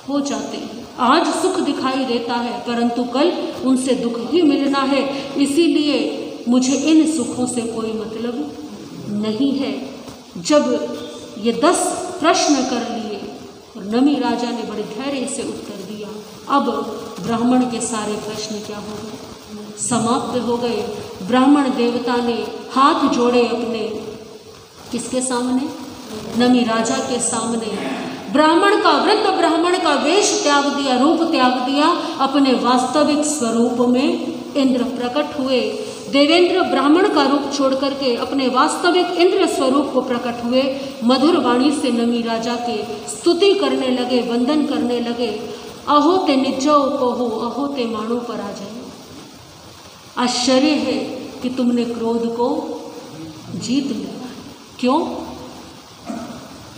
हो जाते हैं। आज सुख दिखाई देता है, परंतु कल उनसे दुख ही मिलना है। इसीलिए मुझे इन सुखों से कोई मतलब नहीं है। जब ये 10 प्रश्न कर लिए और नमी राजा ने बड़े धैर्य से उत्तर दिया, अब ब्राह्मण के सारे प्रश्न क्या हो गए? समाप्त हो गए। ब्राह्मण देवता ने हाथ जोड़े अपने, किसके सामने? नमी राजा के सामने। ब्राह्मण का, वृद्ध ब्राह्मण का वेश त्याग दिया, रूप त्याग दिया, अपने वास्तविक स्वरूप में इंद्र प्रकट हुए। देवेंद्र ब्राह्मण का रूप छोड़ करके अपने वास्तविक इंद्र स्वरूप को प्रकट हुए। मधुर वाणी से नमी राजा के स्तुति करने लगे, वंदन करने लगे। अहो ते निजो कहो, अहो ते मानो पराजय। आश्चर्य है कि तुमने क्रोध को जीत लिया। क्यों?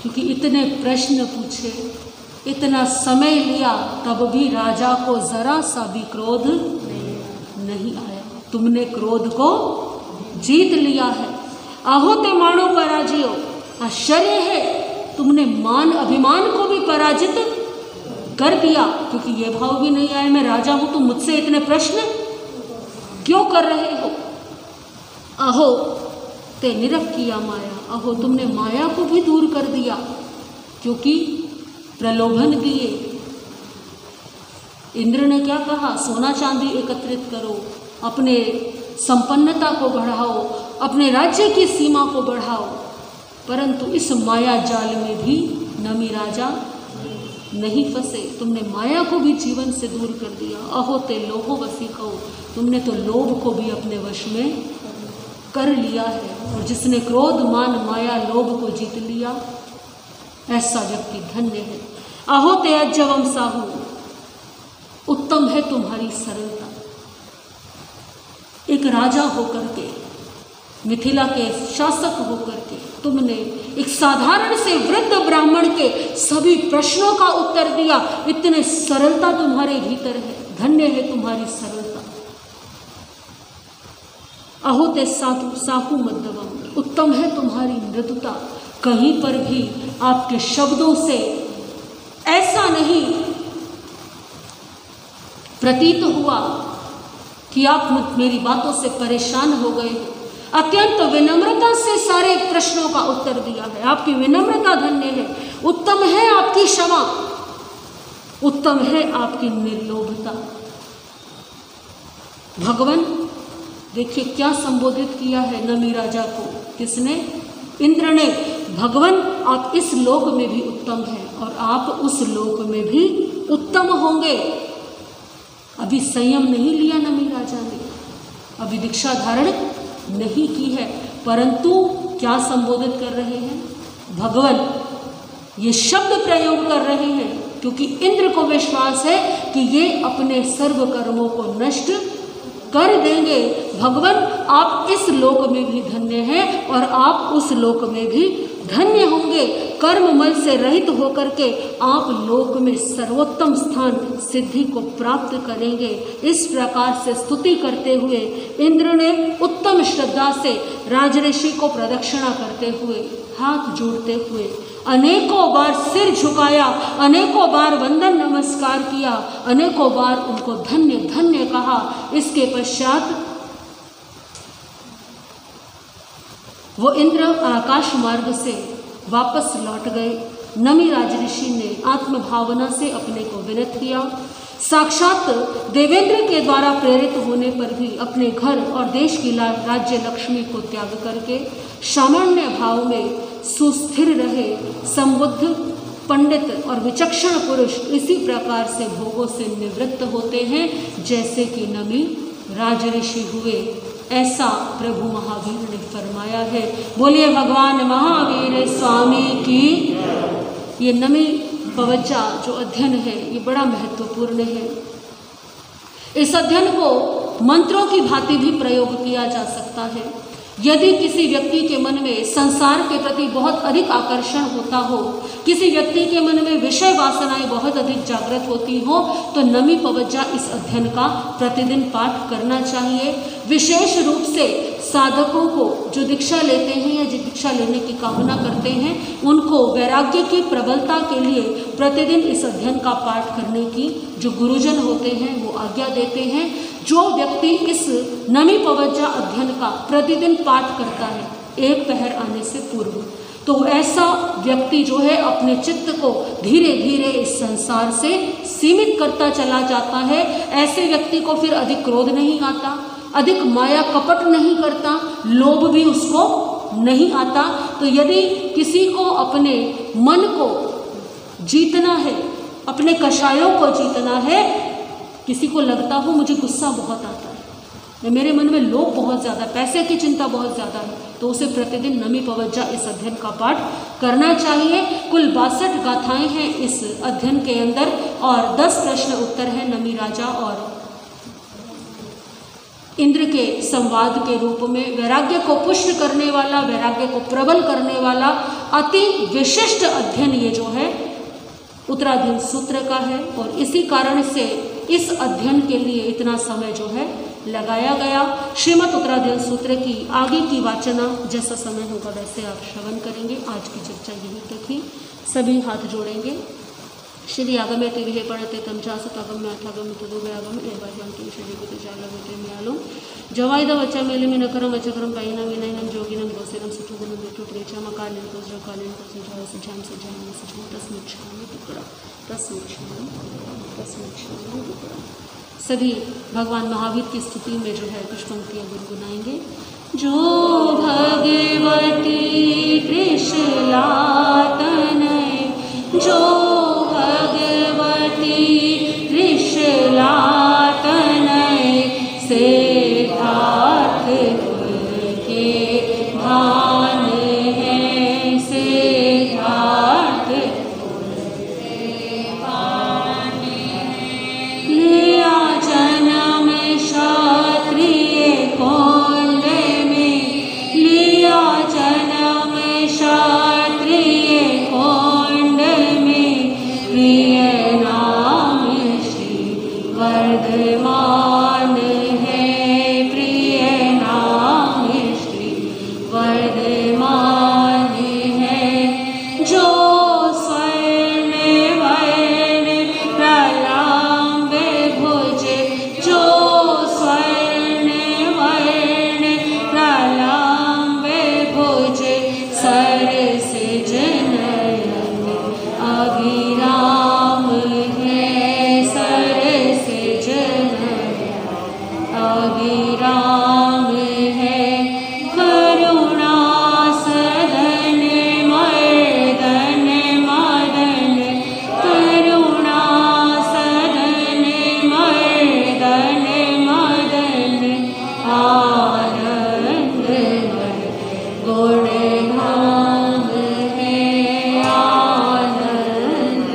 क्योंकि इतने प्रश्न पूछे, इतना समय लिया, तब भी राजा को जरा सा भी क्रोध नहीं आया। तुमने क्रोध को जीत लिया है। अहो ते मानो पराजयो। आश्चर्य है, तुमने मान अभिमान को भी पराजित कर दिया। क्योंकि ये भाव भी नहीं आया मैं राजा हूं, तुम मुझसे इतने प्रश्न क्यों कर रहे हो। अहो ते निरख किया माया। अहो तुमने माया को भी दूर कर दिया, क्योंकि प्रलोभन दिए। इंद्र ने क्या कहा? सोना चांदी एकत्रित करो, अपने संपन्नता को बढ़ाओ, अपने राज्य की सीमा को बढ़ाओ। परंतु इस माया जाल में भी नमी राजा नहीं फंसे। तुमने माया को भी जीवन से दूर कर दिया। अहो ते लोहो वसीको। तुमने तो लोभ को भी अपने वश में कर लिया है। और जिसने क्रोध, मान, माया, लोभ को जीत लिया, ऐसा व्यक्ति धन्य है। अहो ते अज्जवम साहू। उत्तम है तुम्हारी सरलता। एक राजा होकर के, मिथिला के शासक होकर के, तुमने एक साधारण से वृद्ध ब्राह्मण के सभी प्रश्नों का उत्तर दिया। इतने सरलता तुम्हारे भीतर है। धन्य है तुम्हारी सरलता। अहो ते साहू मध्यवम। उत्तम है तुम्हारी मृदुता। कहीं पर भी आपके शब्दों से ऐसा नहीं प्रतीत हुआ कि आप मेरी बातों से परेशान हो गए। अत्यंत विनम्रता से सारे प्रश्नों का उत्तर दिया है। आपकी विनम्रता धन्य है। उत्तम है आपकी क्षमा, उत्तम है आपकी निर्लोभता। भगवान देखिए क्या संबोधित किया है नमी राजा को। किसने? इंद्र ने। भगवान आप इस लोक में भी उत्तम हैं और आप उस लोक में भी उत्तम होंगे। अभी संयम नहीं लिया नमी राजा ने, अभी दीक्षा धारण नहीं की है, परंतु क्या संबोधित कर रहे हैं? भगवान ये शब्द प्रयोग कर रहे हैं, क्योंकि इंद्र को विश्वास है कि ये अपने सर्व कर्मों को नष्ट कर देंगे। भगवान आप इस लोक में भी धन्य हैं और आप उस लोक में भी धन्य होंगे। कर्ममल से रहित होकर के आप लोक में सर्वोत्तम स्थान सिद्धि को प्राप्त करेंगे। इस प्रकार से स्तुति करते हुए इंद्र ने उत्तम श्रद्धा से राजऋषि को प्रदक्षिणा करते हुए, हाथ जोड़ते हुए अनेकों बार सिर झुकाया, अनेकों बार वंदन नमस्कार किया, अनेकों बार उनको धन्य धन्य कहा। इसके पश्चात वो इंद्र आकाश मार्ग से वापस लौट गए। नमी राजऋषि ने आत्मभावना से अपने को विनत किया। साक्षात देवेंद्र के द्वारा प्रेरित होने पर भी अपने घर और देश की राज्य लक्ष्मी को त्याग करके सामान्य भाव में सुस्थिर रहे। संबुद्ध, पंडित और विचक्षण पुरुष इसी प्रकार से भोगों से निवृत्त होते हैं जैसे कि नमी राजऋषि हुए। ऐसा प्रभु महावीर ने फरमाया है। बोलिए भगवान महावीर स्वामी की। ये नमी पवज्जा जो अध्ययन है ये बड़ा महत्वपूर्ण है। इस अध्ययन को मंत्रों की भांति भी प्रयोग किया जा सकता है। यदि किसी व्यक्ति के मन में संसार के प्रति बहुत अधिक आकर्षण होता हो, किसी व्यक्ति के मन में विषय वासनाएं बहुत अधिक जागृत होती हो, तो नमी पवज्जा इस अध्ययन का प्रतिदिन पाठ करना चाहिए। विशेष रूप से साधकों को जो दीक्षा लेते हैं या जो दीक्षा लेने की कामना करते हैं, उनको वैराग्य की प्रबलता के लिए प्रतिदिन इस अध्ययन का पाठ करने की जो गुरुजन होते हैं वो आज्ञा देते हैं। जो व्यक्ति इस नमी पवज्जा अध्ययन का प्रतिदिन पाठ करता है एक पहर आने से पूर्व, तो ऐसा व्यक्ति जो है अपने चित्त को धीरे धीरे इस संसार से सीमित करता चला जाता है। ऐसे व्यक्ति को फिर अधिक क्रोध नहीं आता, अधिक माया कपट नहीं करता, लोभ भी उसको नहीं आता। तो यदि किसी को अपने मन को जीतना है, अपने कषायों को जीतना है। किसी को लगता हो मुझे गुस्सा बहुत आता है, मेरे मन में लोभ बहुत ज़्यादा, पैसे की चिंता बहुत ज़्यादा है, तो उसे प्रतिदिन नमी पवज्जा इस अध्ययन का पाठ करना चाहिए। कुल 62 गाथाएं हैं इस अध्ययन के अंदर और 10 प्रश्न उत्तर हैं नमी राजा और इंद्र के संवाद के रूप में। वैराग्य को पुष्ट करने वाला, वैराग्य को प्रबल करने वाला अति विशिष्ट अध्ययन ये जो है उत्तराध्ययन सूत्र का है और इसी कारण से इस अध्ययन के लिए इतना समय जो है लगाया गया। श्रीमद् उत्तराध्ययन सूत्र की आगे की वाचना जैसा समय होगा वैसे आप श्रवण करेंगे। आज की चर्चा यही तक थी। सभी हाथ जोड़ेंगे। श्री आगमे तिविहे पढ़ते तमचासत आगम अथागम तदुबे आगम एवं के श्री को जागम न्यालो जवाइद बच्चा मेले में नकरम अचकरम पाइना विनयनम जोगिनम गोसेनम सुठुगुणम विठु प्रेचम कालीन को जकालीन को सुझाव सुझाम सुझाम तस्मिच्छामि टुकड़ा तस्मिच्छामि टुकड़ा। सभी भगवान महावीर की स्तुति में जो है कुछ पंक्तियाँ गुनगुनाएंगे। जो भगवती त्रिशलातन जो भगवती त्रिशलातन सिद्धार्थ के भान है सिद्धार्थ लिया जन्म क्षत्रिय कुंड में लिया जन्म क्षत्रिय कुंड में प्रिय नाम श्री वर्धमान है प्रिय नाम श्री वर्धमान है। जो स्वर्ण वर्ण प्रलंब भुज जो स्वर्ण वर्ण प्रलंब भुज सरस जनयन अभिराम है सरस जनयन अभिराम है। करुणा सदन मर्दन मदन करुणा सदन मर्दन मदन आनंद गुण धाम है आनंद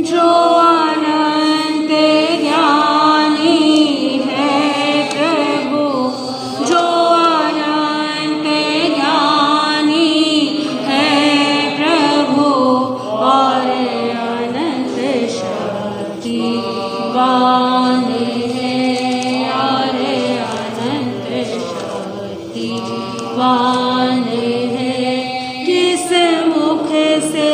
जो अनंत ज्ञानी है प्रभु जो अनंत ज्ञानी है प्रभु और अनंत शक्तिवान है और अनंत शक्तिवान है। किस मुख से